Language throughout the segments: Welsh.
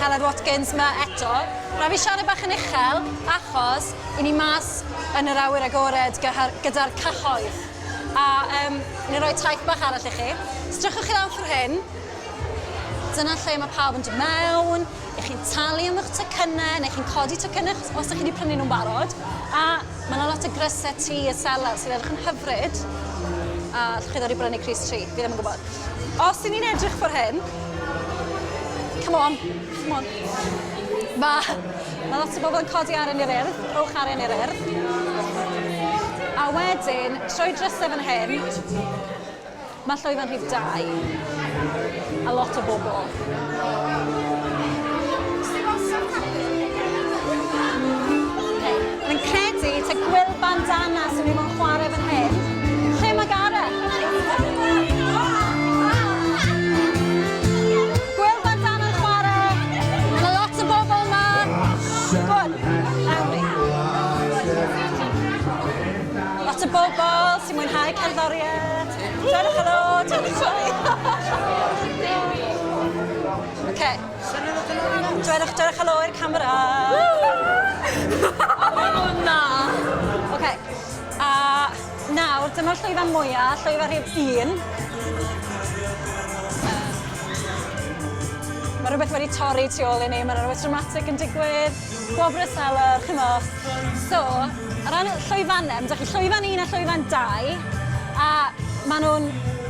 Heledd Watkins yma eto. Rhaid fi siarad bach yn uchel, achos i ni mas yn yr awyr agored gyda'r cyhoedd. A ni roi taith bach arall i chi. Strywchwch chi lawr ffordd hyn. Dyna lle mae pawb yn dod mewn, i chi'n talu am eich tocynnau, neu chi'n codi tocynnau os ydych chi wedi prynu nhw'n barod. A mae yna lot o grysau tŷ y selar sy'n edrych yn hyfryd. A llwch chi ddod i brynu Crys 3, fi ddim yn gwybod. Os ydych ni'n edrych ffordd hyn, come on. Mae lot o bobl yn codi ar yn yr urdd, rhowch ar yn yr urdd. A wedyn, trwy drysau fan hyn, mae llwyfan rhif 2. A lot o bobl. Mae'n credu ta gwyl bandana sy'n mynd yn chwarae fan hyn. Lle mae Gareth? Gwyl bandana yn chwarae. Mae lot o bobl yma. Good. Lot o bobl sy'n mwynhau cerddoriaeth. Dewch helo, dewch helo. Okay. Dewch helo i'r camera. Na. Okay. Nawr, dyma'r llwyfan mwyaf, llwyfan rhif 1. Mae rhywbeth wedi torri tu ôl i ni, mae rhywbeth dramatic yn digwydd. Gwobrau'r Selar, chymo. So, ar ran llwyfannau, mae ydych chi llwyfan 1 a llwyfan 2, a maen nhw'n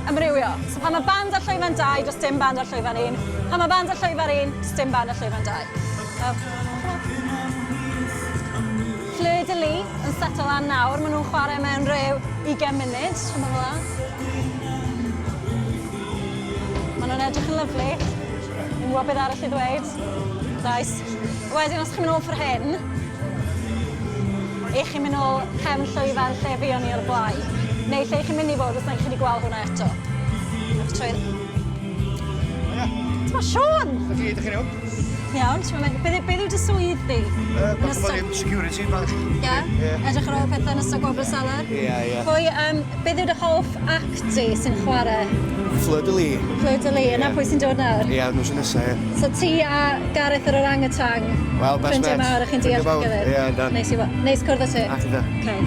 ymrywio. So pan mae band ar llwyfan 2, does dim band ar llwyfan 1. Pan mae band ar llwyfan 1, does dim band ar llwyfan 2. grwydr yn setlo lan nawr. Maen nhw'n chwarae mewn rhyw 20 munud. Maen nhw'n edrych yn lyflu. Ni'n gwybod beth arall i ddweud. Nice. Wedyn, os chi'n mynd nôl ffordd hyn, chi'n mynd nôl cefn llwyfan lle fi o'n i o'r blaen. Neu lle chi'n mynd i fod os na chi wedi gweld hwnna eto. Dyma Siôn! Ydych chi'n iawn? Iawn, beth yw dy swydd di? Bach o fod security bach. Ie? Edrych ar ôl pethau yn ystod Gwobrau'r Selar? Ie. Pwy, beth yw dy hoff acti sy'n chwarae? Fleur-de-lis, yna pwy sy'n dod nawr? Ie, nhw sy'n nesaf, ie. So ti a Gareth yr orangutan? Wel, best ffrindiau met. mawr, ych chi'n deall gilydd? Ie, dan. Neis cwrdd â ti? Ac yna. Okay.